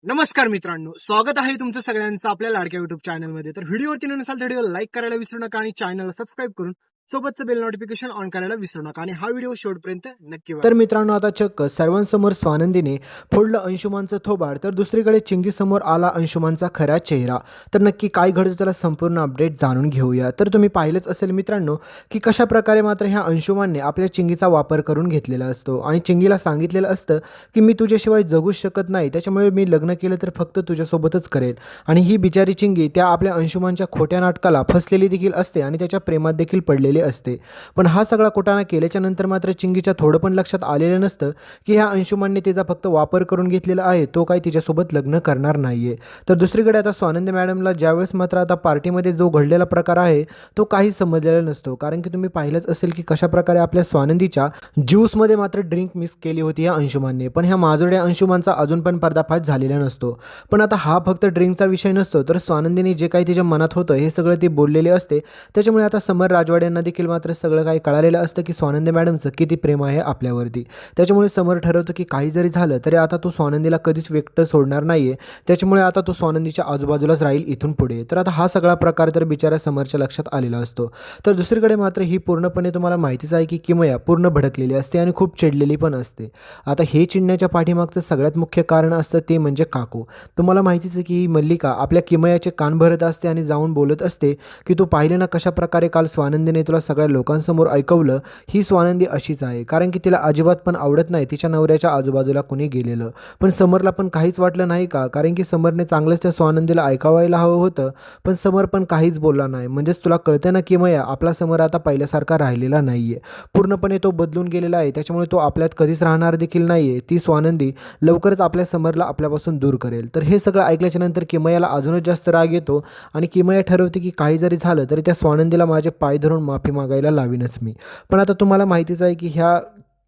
नमस्कार मित्रांनो, स्वागत आहे तुमचं सगळ्यांचं आपल्या लाडक्या युट्यूब चॅनलमध्ये। तर व्हिडिओवरती नसाल तर व्हिडिओला लाईक करायला विसरू नका आणि चॅनलला सबस्क्राईब करून सोबतचं बेल नोटिफिकेशन ऑन करायला विसरू नका आणि हा व्हिडिओ शेवटपर्यंत नक्की बघा। तर मित्रांनो, आता चक्क सर्वांसमोर स्वानंदीने फोडलं अंशुमानचं थोबाड, तर दुसरीकडे चिंगीसमोर आला अंशुमानचा खरा चेहरा। तर नक्की काय घडतं त्याला संपूर्ण अपडेट जाणून घेऊया। तर तुम्ही पाहिलंच असेल मित्रांनो की कशा प्रकारे मात्र ह्या अंशुमानने आपल्या चिंगीचा वापर करून घेतलेला असतो आणि चिंगीला सांगितलेलं असतं की मी तुझ्याशिवाय जगूच शकत नाही, त्याच्यामुळे मी लग्न केलं तर फक्त तुझ्यासोबतच करेल। आणि ही बिचारी चिंगी त्या आपल्या अंशुमानच्या खोट्या नाटकाला फसलेली देखील असते आणि त्याच्या प्रेमात देखील पडलेली असते। पण हा सगळा कुटाणा केल्याच्या नंतर मात्र चिंगीच्या थोडं पण लक्षात आलेलं नसतं की ह्या अंशुमानने तिचा फक्त वापर करून घेतलेला आहे, तो काही तिच्यासोबत लग्न करणार नाहीये। तर दुसरीकडे आता स्वानंदी मॅडमला ज्यावेळेस मात्र आता पार्टीमध्ये जो घडलेला प्रकार आहे तो काही समजलेला नसतो, कारण की तुम्ही पाहिलंच असेल की कशा प्रकारे आपल्या स्वानंदीच्या ज्यूसमध्ये मात्र ड्रिंक मिक्स केली होती या अंशुमानने। पण ह्या माजुड्या अंशुमानचा अजून पण पर्दाफाश झालेला नसतो। पण आता हा फक्त ड्रिंकचा विषय नसतो, तर स्वानंदीने जे काही तिच्या मनात होतं हे सगळं ती बोललेले असते। त्याच्यामुळे आता समर राजवाडे यांना देखील मात्र सगळं काही कळालेलं असतं की स्वानंदी मॅडमचं किती प्रेम आहे आपल्यावरती। त्याच्यामुळे समर ठरवतं की काही जरी झालं तरी आता तो स्वानंदीला कधीच एकटं सोडणार नाहीये, त्याच्यामुळे आता तो स्वानंदीच्या आजूबाजूलाच राहील इथून पुढे। तर आता हा सगळा प्रकार तर बिचारा समरच्या लक्षात आलेला असतो। तर दुसरीकडे मात्र ही पूर्णपणे तुम्हाला माहितीच आहे की किमया पूर्ण भडकलेली असते आणि खूप चिडलेली पण असते। आता हे चिडण्याच्या पाठीमागचं सगळ्यात मुख्य कारण असतं ते म्हणजे काकू। तुम्हाला माहितीच आहे की ही मल्लिका आपल्या किमयाचे कान भरत असते आणि जाऊन बोलत असते की तू पाहिले ना कशा प्रकारे काल स्वानंदीने तुला सगळ्या लोकांसमोर ऐकवलं, ही स्वानंदी अशीच आहे, कारण की तिला अजिबात पण आवडत नाही तिच्या नवऱ्याच्या आजूबाजूला कोणी गेलेलं। पण समरला पण काहीच वाटलं नाही का, कारण की समरने चांगलंच त्या स्वानंदीला ऐकावायला हवं होतं, पण समर पण काहीच बोलला नाही। म्हणजेच तुला कळतं ना किमया, आपला समर आता पहिल्यासारखा राहिलेला नाहीये, पूर्णपणे तो बदलून गेलेला आहे, त्याच्यामुळे तो आपल्यात कधीच राहणार देखील नाहीये। ती स्वानंदी लवकरच आपल्या समरला आपल्यापासून दूर करेल। तर हे सगळं ऐकल्याच्या नंतर किमयाला अजूनच जास्त राग येतो आणि किमया ठरवते की काही जरी झालं तरी त्या स्वानंदीला माझे पाय धरून माफी मागायला लावीनच मी। पण आता तुम्हाला माहितीच आहे की ह्या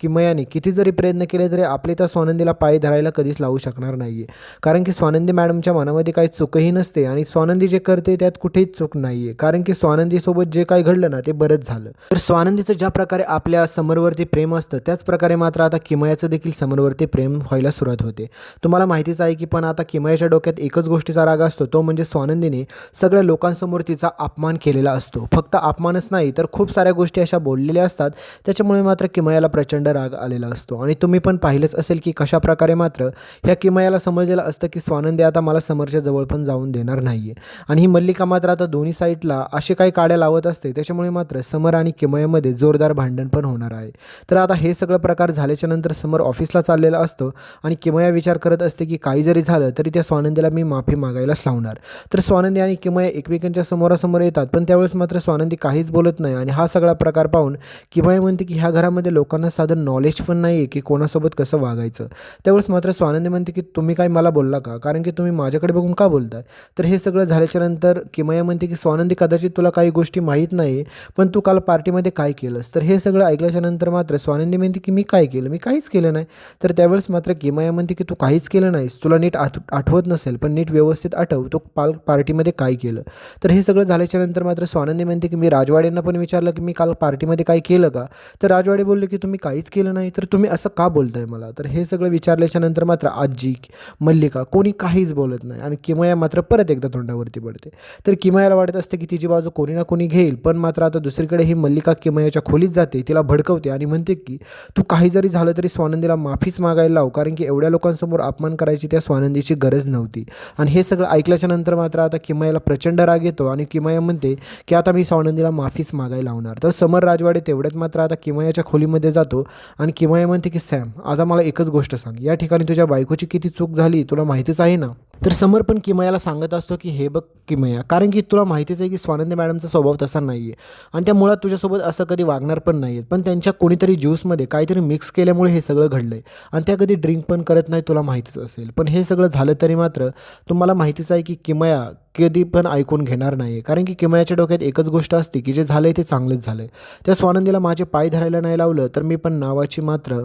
किमयाने किती जरी प्रयत्न केले तरी आपले त्या स्वानंदीला पाय धरायला कधीच लावू शकणार नाहीये, कारण की स्वानंदी मॅडमच्या मनामध्ये काही चूकही नसते आणि स्वानंदी जे करते त्यात कुठेच चूक नाहीये, कारण की स्वानंदीसोबत जे काही घडलं ना ते बरंच झालं। तर स्वानंदीचं ज्या प्रकारे आपल्या समरवरती प्रेम असतं त्याच प्रकारे मात्र आता किमयाचं देखील समरवरती प्रेम व्हायला सुरुवात होते। तुम्हाला माहितीच आहे की पण आता किमयाच्या डोक्यात एकच गोष्टीचा राग असतो, तो म्हणजे स्वानंदीने सगळ्या लोकांसमोर तिचा अपमान केलेला असतो। फक्त अपमानच नाही तर खूप साऱ्या गोष्टी अशा बोललेल्या असतात, त्याच्यामुळे मात्र किमयाला प्रचंड राग आलेला असतो। आणि तुम्ही पण पाहिलंच असेल की कशा प्रकारे मात्र ह्या किमयाला समजलेलं असतं की स्वानंदी आता मला समरच्या जवळ पण जाऊन देणार नाहीये आणि ही मल्लिका मात्र आता दोन्ही साईडला असे काही काड्या लावत असते, त्याच्यामुळे मात्र समर आणि किमयामध्ये जोरदार भांडण पण होणार आहे। तर आता हे सगळं प्रकार झाल्याच्या नंतर समर ऑफिसला चाललेला असतो आणि किमया विचार करत असते की काही जरी झालं तरी त्या स्वानंदीला मी माफी मागायलाच लावणार। तर स्वानंदी आणि किमया एकमेकांच्या समोरासमोर येतात, पण त्यावेळेस मात्र स्वानंदी काहीच बोलत नाही आणि हा सगळा प्रकार पाहून किमया म्हणते की ह्या घरामध्ये लोकांना साधं नॉलेज पण नाही आहे की कोणासोबत कसं वागायचं। त्यावेळेस मात्र स्वानंदी म्हणते की तुम्ही काय मला बोलला का, कारण की तुम्ही माझ्याकडे बघून का बोलताय। तर हे सगळं झाल्याच्या नंतर किमया म्हणते की स्वानंदी कदाचित तुला काही गोष्टी माहीत नाही, पण तू काल पार्टीमध्ये काय केलंस। तर हे सगळं ऐकल्याच्या नंतर मात्र स्वानंदी म्हणते की मी काय केलं, मी काहीच केलं नाही। तर त्यावेळेस मात्र किमया म्हणते की तू काहीच केलं नाहीस, तुला नीट आठवत नसेल, पण नीट व्यवस्थित आठव तो पार्टीमध्ये काय केलं। तर हे सगळं झाल्याच्या नंतर मात्र स्वानंदी म्हणते की मी राजवाडेंना पण विचारलं की मी काल पार्टीमध्ये काय केलं का, तर राजवाडे बोलले की तुम्ही काहीच केलं नाही, तर तुम्ही असं का बोलताय मला। तर हे सगळं विचारल्याच्या नंतर मात्र आजी मल्लिका कोणी काहीच बोलत नाही आणि किमया मात्र परत एकदा तोंडावरती पडते। तर किमयाला वाटत असते की तिची बाजू कोणी ना कोणी घेईल, पण मात्र आता दुसरीकडे ही मल्लिका किमयाच्या खोलीत जाते, तिला भडकवते आणि म्हणते की तू काही जरी झालं तरी स्वानंदीला माफीच मागायला लाव, कारण की एवढ्या लोकांसमोर अपमान करायची त्या स्वानंदीची गरज नव्हती। आणि हे सगळं ऐकल्याच्या नंतर मात्र आता किमयाला प्रचंड राग येतो आणि किमया म्हणते की आता मी स्वानंदीला माफीच मागायला लावणार। तर समर राजवाडे तेवढ्यात मात्र आता किमयाच्या खोलीमध्ये जातो आणि किमया म्हणते की सॅम आता मला एकच गोष्ट सांग, या ठिकाणी तुझ्या बायकोची किती चूक झाली तुला माहितीच आहे ना। तर समर पण किमयाला सांगत असतो की हे बघ किमया, कारण की तुला माहितीच आहे की स्वानंदी मॅडमचा स्वभाव तसा नाही आहे आणि त्या मुळात तुझ्यासोबत असं कधी वागणार पण नाही आहेत, पण त्यांच्या कोणीतरी ज्यूसमध्ये काहीतरी मिक्स केल्यामुळे हे सगळं घडलं आहे आणि त्या कधी ड्रिंक पण करत नाही, तुला माहितीच असेल। पण हे सगळं झालं तरी मात्र तुम्हाला माहितीच आहे की किमया कधी पण ऐकून घेणार नाही. कारण की किमयाच्या डोक्यात एकच गोष्ट असते की जे झालंय ते चांगलंच झालंय. त्या स्वानंदीला माझे पाय धरायला नाही लावलं तर मी पण नावाची मात्र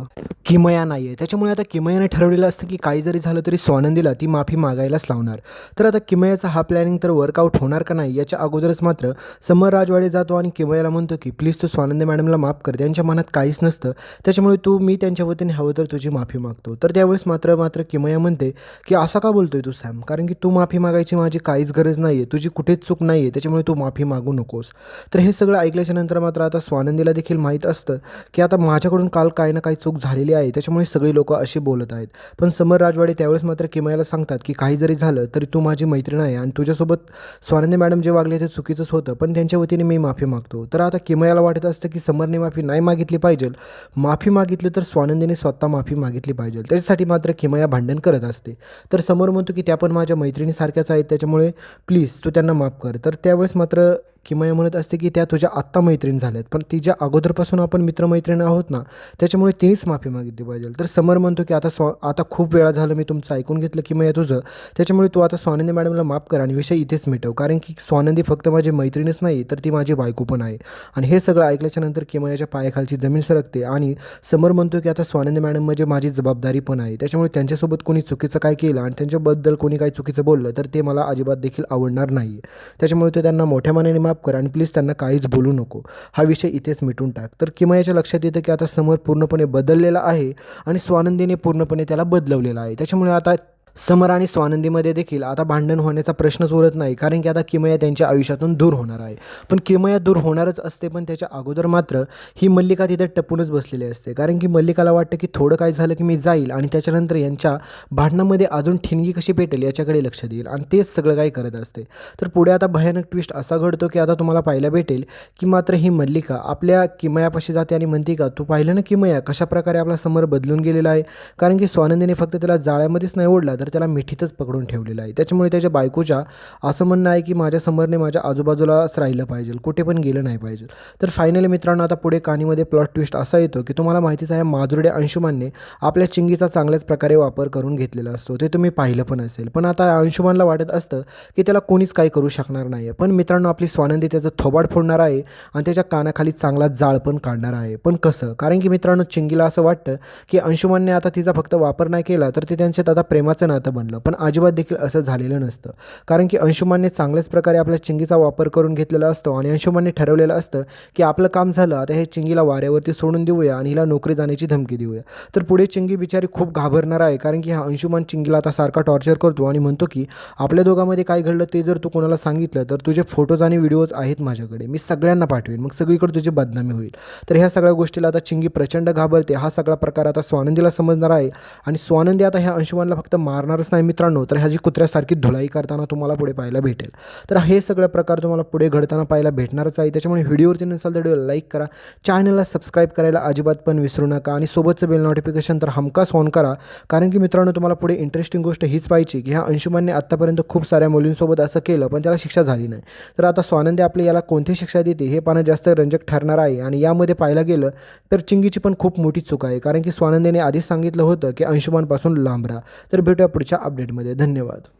किमया नाही आहे. त्याच्यामुळे आता किमयाने ठरवलेलं असतं की काही जरी झालं तरी स्वानंदीला ती माफी मागायलाच लावणार. तर आता किमयाचा हा प्लॅनिंग तर वर्कआउट होणार का नाही याच्या अगोदरच मात्र समर राजवाडे जातो आणि किमयाला म्हणतो की प्लीज तू स्वानंदी मॅडमला माफ कर. त्यांच्या मनात काहीच नसतं. त्याच्यामुळे मी त्यांच्या वतीने हवं तर तुझी माफी मागतो. तर त्यावेळेस मात्र किमया म्हणते की असं का बोलतोय तू सॅम? कारण की तू माफी मागायची माझी काहीच गरज नाही आहे. तुझी कुठेच चूक नाही आहे. त्याच्यामुळे तू माफी मागू नकोस. तर हे सगळं ऐकल्याच्या नंतर मात्र आता स्वानंदीला देखील माहीत असतं की आता माझ्याकडून काल काही ना काही चूक झालेली आहे. त्याच्यामुळे सगळी लोकं अशी बोलत आहेत. पण समर राजवाडे त्यावेळेस मात्र किमयाला सांगतात की काही जरी झालं तरी तू माझी मैत्रीण आहे आणि तुझ्यासोबत स्वानंदी मॅडम जे वागले ते चुकीचंच होतं. पण त्यांच्या वतीने मी माफी मागतो. तर आता किमयाला वाटत असतं की समरने माफी नाही मागितली पाहिजे. माफी मागितली तर स्वानंदीने स्वतः माफी मागितली पाहिजे. त्याच्यासाठी मात्र किमया भांडण करत असते. तर समोर म्हणतो की त्या पण माझ्या मैत्रिणीसारख्याच आहेत. त्याच्यामुळे प्लीज तू त्यांना माफ कर. तर त्यावेळेस मात्र किमया म्हणत असते की त्या तुझ्या आत्ता मैत्रीण झाल्यात. पण तिच्या अगोदरपासून आपण मित्रमैत्रीण आहोत ना. त्याच्यामुळे तिनेच माफी मागितली पाहिजे. तर समर म्हणतो की आता खूप वेळा झालं मी तुमचं ऐकून घेतलं किमया तुझं. त्याच्यामुळे तू आता स्वानंदी मॅडमला माफ कर आणि विषय इथेच मिटव. कारण की स्वानंदी फक्त माझी मैत्रीणच नाही तर ती माझी बायको पण आहे. आणि हे सगळं ऐकल्याच्या नंतर किमयाच्या पायाखालची जमीन सरकते आणि समर म्हणतो की आता स्वानंदी मॅडम म्हणजे माझी जबाबदारी पण आहे. त्याच्यामुळे त्यांच्यासोबत कोणी चुकीचं काय केलं आणि त्यांच्याबद्दल कोणी काही चुकीचं बोललं तर ते मला अजिबात देखील आवडणार नाही. त्याच्यामुळे ते त्यांना मोठ्या मनाने माफ कर आणि प्लीज त्यांना काहीच बोलू नको. हा विषय इथेच मिटून टाक. तर किमयाच्या लक्षात येतं की आता समर पूर्णपणे बदललेला आहे आणि स्वानंदीने पूर्णपणे त्याला बदलवलेलं आहे. त्याच्यामुळे आता समर आणि स्वानंदीमध्ये देखील आता भांडण होण्याचा प्रश्नच उरत नाही. कारण की आता किमया त्यांच्या आयुष्यातून दूर होणार आहे. पण किमया दूर होणारच असते. पण त्याच्या अगोदर मात्र ही मल्लिका तिथे टपूनच बसलेली असते. कारण की मल्लिकाला वाटतं की थोडं काय झालं की मी जाईल आणि त्याच्यानंतर यांच्या भांडणामध्ये अजून ठिणगी कशी पेटेल याच्याकडे लक्ष देईल आणि तेच सगळं काही करत असते. तर पुढे आता भयानक ट्विस्ट असा घडतो की आता तुम्हाला पाहायला भेटेल की मात्र ही मल्लिका आपल्या किमयापाशी जाते आणि म्हणते का तू पाहिलं ना किमया कशाप्रकारे आपला समर बदलून गेलेला आहे. कारण की स्वानंदीने फक्त त्याला जाळ्यामध्येच नाही ओढला तर त्याला मिठीतच पकडून ठेवलेलं आहे. त्याच्यामुळे त्याच्या बायकोच्या असं म्हणणं आहे की माझ्या समरने माझ्या आजूबाजूलाच राहिलं पाहिजे, कुठे पण गेलं नाही पाहिजे. तर फायनली मित्रांनो आता पुढे कहाणीमध्ये प्लॉट ट्विस्ट असा येतो की तुम्हाला माहितीच आहे माधुर्डे अंशुमानने आपल्या चिंगीचा चांगल्याच प्रकारे वापर करून घेतलेला असतो. ते तुम्ही पाहिलं पण असेल. पण आता अंशुमानला वाटत असतं की त्याला कोणीच काही करू शकणार नाही. पण मित्रांनो आपली स्वानंदी त्याचं थोबाड फोडणार आहे आणि त्याच्या कानाखाली चांगला जाळ पण काढणार आहे. पण कसं? कारण की मित्रांनो चिंगीला असं वाटतं की अंशुमानने आता तिचा फक्त वापर नाही केला तर ते त्यांच्यात आता प्रेमाचं नातं बनलं. पण अजिबात देखील असं झालेलं नसतं. कारण की अंशुमानने चांगल्याच प्रकारे आपल्या चिंगीचा वापर करून घेतलेला असतो आणि अंशुमानने ठरवलेलं असतं की आपलं काम झालं आता हे चिंगीला वाऱ्यावरती सोडून देऊया आणि हिला नोकरी जाण्याची धमकी देऊया. तर पुढे चिंगी बिचारी खूप घाबरणार आहे. कारण की हा अंशुमान चिंगीला आता सारखा टॉर्चर करतो आणि म्हणतो की आपल्या दोघांमध्ये काय घडलं ते जर तू कोणाला सांगितलं तर तुझे फोटोज आणि व्हिडिओज आहेत माझ्याकडे, मी सगळ्यांना पाठवेन, मग सगळीकडे तुझी बदनामी होईल. तर ह्या सगळ्या गोष्टीला आता चिंगी प्रचंड घाबरते. हा सगळा प्रकार आता स्वानंदीला समजणार आहे आणि स्वानंदी आता ह्या अंशुमानला फक्त मारणारच नाही मित्रांनो, तर ह्याची कुत्र्यासारखी धुलाई करताना तुम्हाला पुढे पाहायला भेटेल. तर हे सगळं प्रकार तुम्हाला पुढे घडताना पाहायला भेटणारच आहे. त्याच्यामुळे व्हिडिओवरती नसाल तर व्हिडिओ लाईक करा, चॅनलला सबस्क्राईब करायला अजिबात पण विसरू नका आणि सोबतचं बेल नोटिफिकेशन तर हमखास ऑन करा. कारण की मित्रांनो तुम्हाला पुढे इंटरेस्टिंग गोष्ट हीच पाहिजे की ह्या अंशुमानने आत्तापर्यंत खूप साऱ्या मुलींसोबत असं केलं पण त्याला शिक्षा झाली नाही. तर आता स्वानंदी आपल्या याला कोणती शिक्षा देते हे पाहणं जास्त रंजक ठरणार आहे. आणि यामध्ये पाहायला गेलं तर चिंगीची पण खूप मोठी चूक आहे. कारण की स्वानंदीने आधीच सांगितलं होतं की अंशुमानपासून लांब राहा. तर भेटूया पुढच्या अपडेटमध्ये. धन्यवाद.